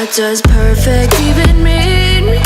What does perfect even mean?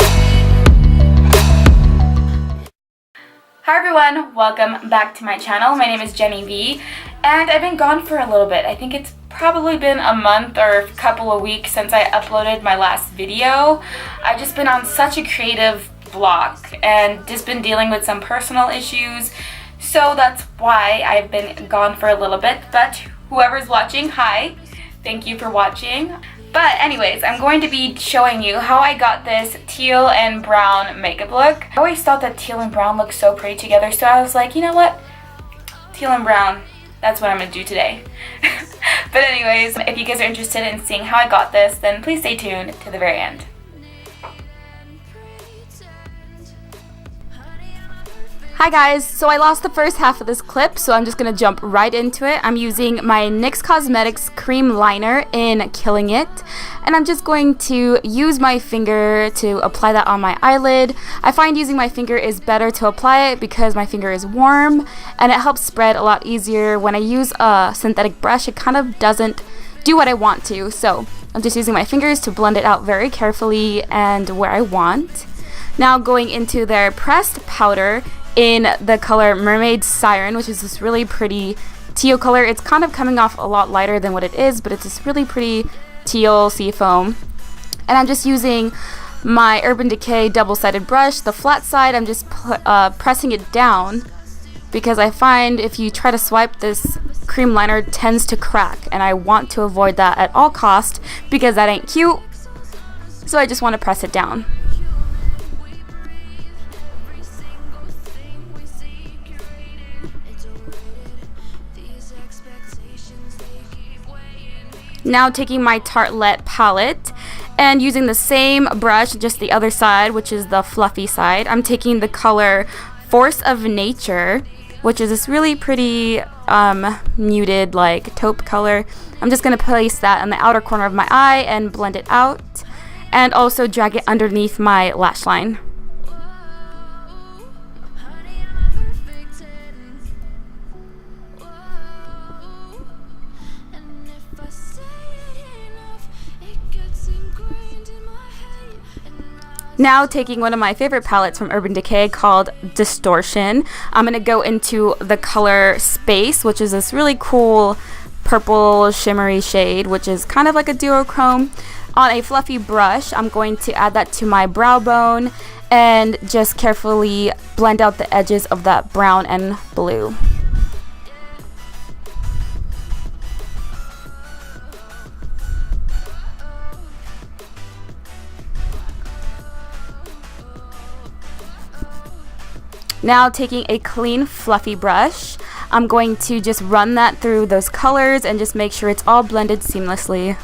Hi everyone, welcome back to my channel. My name is Jenny V, and I've been gone for a little bit. I think it's probably been a month or a couple of weeks since I uploaded my last video. I've just been on such a creative block and just been dealing with some personal issues, so that's why I've been gone for a little bit. But whoever's watching, hi, thank you for watching. But anyways, I'm going to be showing you how I got this teal and brown makeup look. I always thought that teal and brown looked so pretty together, so I was like, you know what? Teal and brown, that's what I'm going to do today. But anyways, if you guys are interested in seeing how I got this, then please stay tuned to the very end. Hi guys, so I lost the first half of this clip, so I'm just going to jump right into it. I'm using my ItCosmetics cream liner in Killing It, and I'm just going to use my finger to apply that on my eyelid. I find using my finger is better to apply it because my finger is warm, and it helps spread a lot easier. When I use a synthetic brush, it kind of doesn't do what I want to, so I'm just using my fingers to blend it out very carefully and where I want. Now going into their pressed powder in the color Mermaid Sirène, which is this really pretty teal color. It's kind of coming off a lot lighter than what it is, but it's this really pretty teal seafoam. And I'm just using my UrbanDecay double-sided brush, the flat side. I'm just pressing it down because I find if you try to swipe, this cream liner tends to crack, and I want to avoid that at all cost because that ain't cute. So I just want to press it down. Now taking my Tarte palette and using the same brush, just the other side, which is the fluffy side, I'm taking the color Force of Nature, which is this really pretty muted like taupe color. I'm just going to place that on the outer corner of my eye and blend it out, and also drag it underneath my lash line. Now taking one of my favorite palettes from UrbanDecay called Distortion, I'm going to go into the color Space, which is this really cool purple shimmery shade, which is kind of like a duochrome. On a fluffy brush, I'm going to add that to my brow bone and just carefully blend out the edges of that brown and blue. Now taking a clean fluffy brush, I'm going to just run that through those colors and just make sure it's all blended seamlessly.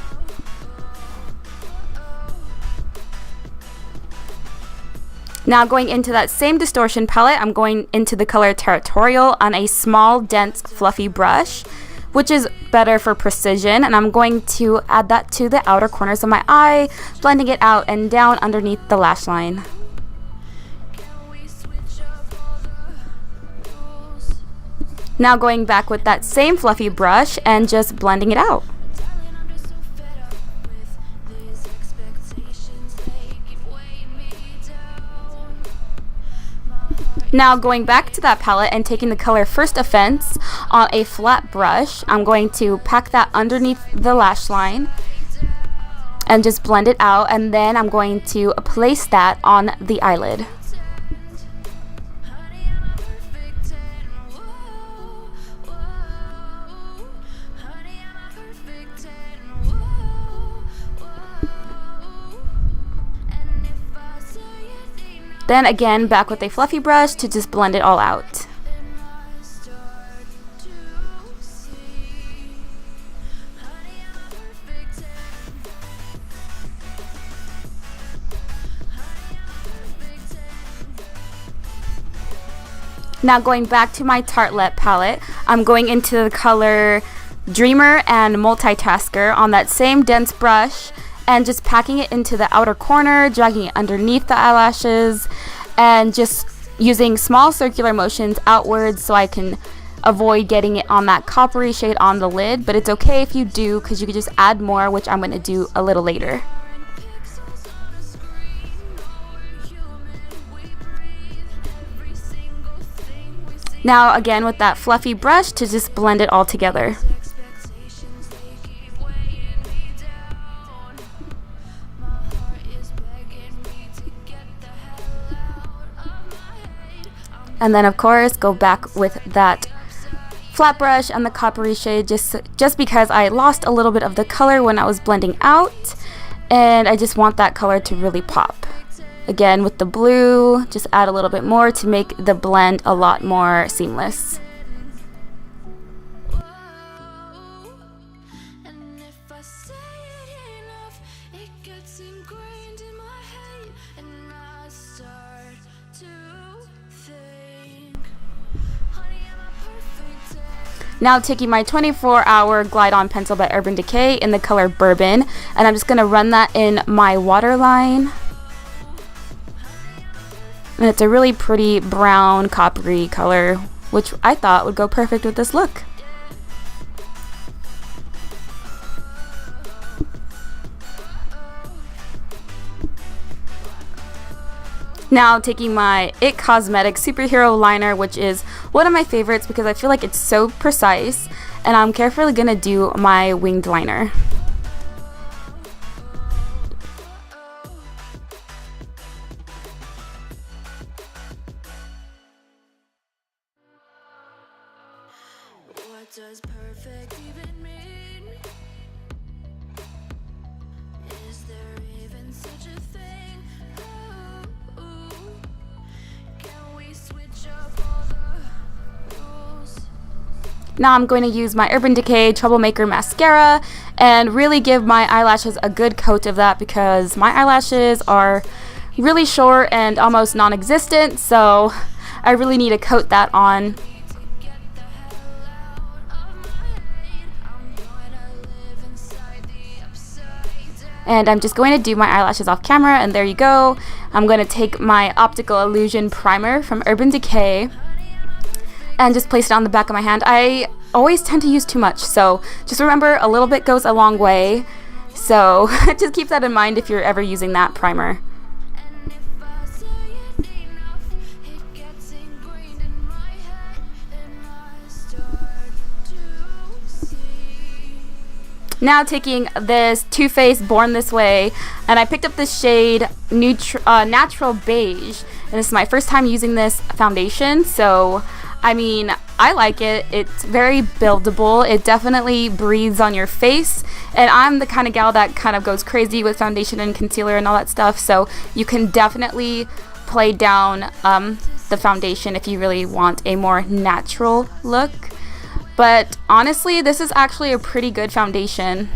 Now going into that same distortion palette, I'm going into the color Territorial on a small, dense, fluffy brush, which is better for precision, and I'm going to add that to the outer corners of my eye, blending it out and down underneath the lash line. Now going back with that same fluffy brush and just blending it out. Now going back to that palette and taking the color First Offense on a flat brush, I'm going to pack that underneath the lash line and just blend it out, and then I'm going to place that on the eyelid. Then again, back with a fluffy brush to just blend it all out. Now going back to my Tarte palette, I'm going into the color Dreamer and Multitasker on that same dense brush, and just packing it into the outer corner, dragging it underneath the eyelashes, and just using small circular motions outwards so I can avoid getting it on that coppery shade on the lid. But it's okay if you do, because you can just add more, which I'm going to do a little later. Now again with that fluffy brush to just blend it all together. And then of course go back with that flat brush and the coppery shade just because I lost a little bit of the color when I was blending out, and I just want that color to really pop. Again with the blue, just add a little bit more to make the blend a lot more seamless. Now taking my 24-hour Glide On Pencil by UrbanDecay in the color Bourbon, and I'm just going to run that in my waterline. And it's a really pretty brown coppery color, which I thought would go perfect with this look. Now taking my ItCosmetics Superhero Liner, which is one of my favorites because I feel like it's so precise, and I'm carefully gonna do my winged liner. What does perfect even mean? Is there even such a thing? Now I'm going to use my UrbanDecay Troublemaker Mascara and really give my eyelashes a good coat of that because my eyelashes are really short and almost non-existent, so I really need to coat that on. And I'm just going to do my eyelashes off camera, and there you go. I'm going to take my Optical Illusion Primer from UrbanDecay and just place it on the back of my hand. I always tend to use too much, so just remember a little bit goes a long way. So just keep that in mind if you're ever using that primer. Now taking this Too Faced Born This Way, and I picked up this shade Natural Beige, and this is my first time using this foundation, so I mean, I like it. It's very buildable. It definitely breathes on your face, and I'm the kind of gal that kind of goes crazy with foundation and concealer and all that stuff, so you can definitely play down the foundation if you really want a more natural look. But honestly, this is actually a pretty good foundation.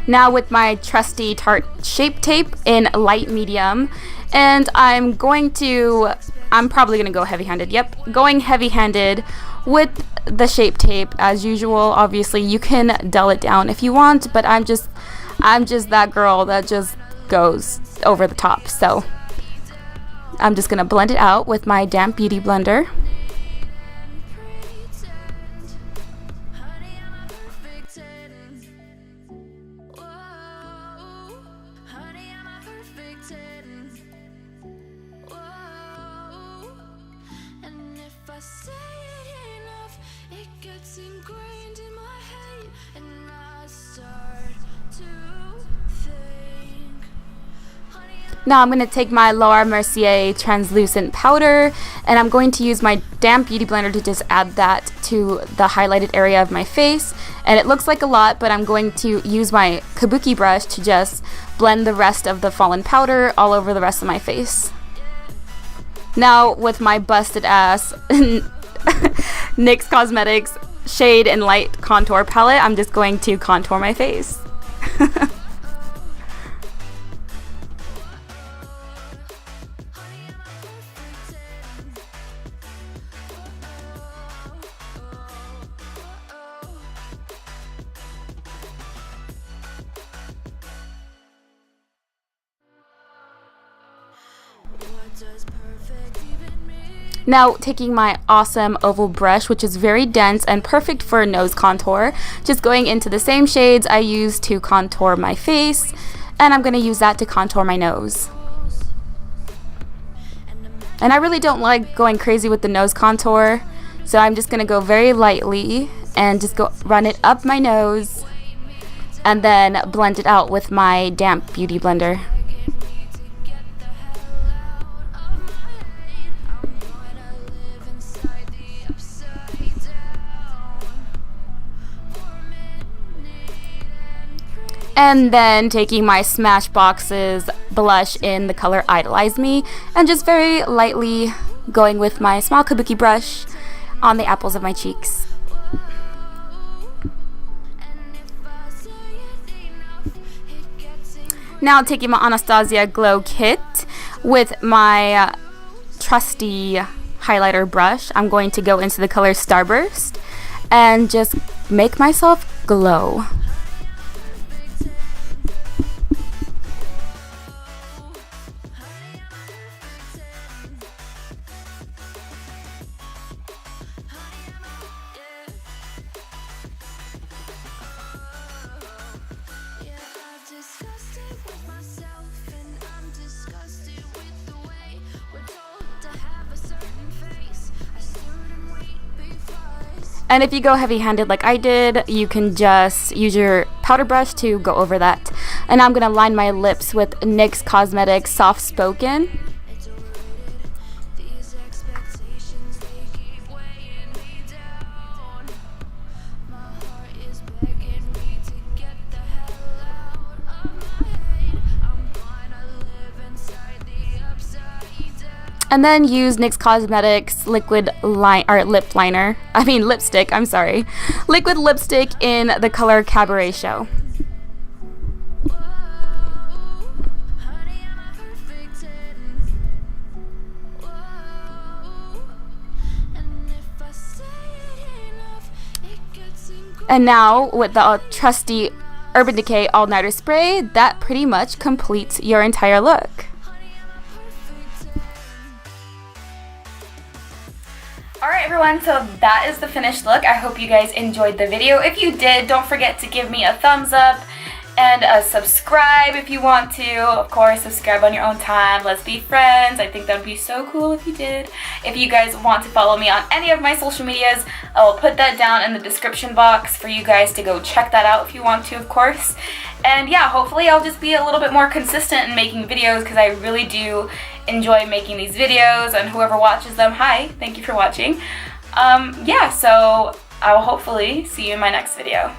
Now with my trusty Tarte Shape Tape in light medium, and I'm probably going to go heavy-handed. Yep, going heavy-handed with the Shape Tape as usual. Obviously, you can dull it down if you want, but I'm just that girl that just goes over the top. So I'm just going to blend it out with my damp beauty blender. Now I'm going to take my LauraMercier translucent powder, and I'm going to use my damp beauty blender to just add that to the highlighted area of my face. And it looks like a lot, but I'm going to use my kabuki brush to just blend the rest of the fallen powder all over the rest of my face. Now with my busted ass NYX Cosmetics Shade and Light Contour Palette, I'm just going to contour my face. Now taking my awesome oval brush, which is very dense and perfect for nose contour, just going into the same shades I used to contour my face, and I'm going to use that to contour my nose. And I really don't like going crazy with the nose contour, so I'm just going to go very lightly and just run it up my nose and then blend it out with my damp beauty blender. And then taking my Smashbox's blush in the color Idolize Me and just very lightly going with my small kabuki brush on the apples of my cheeks. Now taking my Anastasia Glow Kit with my trusty highlighter brush, I'm going to go into the color Starburst and just make myself glow. And if you go heavy-handed like I did, you can just use your powder brush to go over that. And I'm going to line my lips with NYX Cosmetics Soft Spoken. And then use NYX Cosmetics lipstick, I'm sorry. Liquid lipstick in the color Cabaret Show. And now with the trusty UrbanDecay All-Nighter Spray, that pretty much completes your entire look. Alright everyone, so that is the finished look. I hope you guys enjoyed the video. If you did, don't forget to give me a thumbs up and a subscribe if you want to. Of course, subscribe on your own time. Let's be friends. I think that would be so cool if you did. If you guys want to follow me on any of my social medias, I will put that down in the description box for you guys to go check that out if you want to, of course. And yeah, hopefully I'll just be a little bit more consistent in making videos because I really do enjoy making these videos, and whoever watches them, hi, thank you for watching. Yeah, so I will hopefully see you in my next video.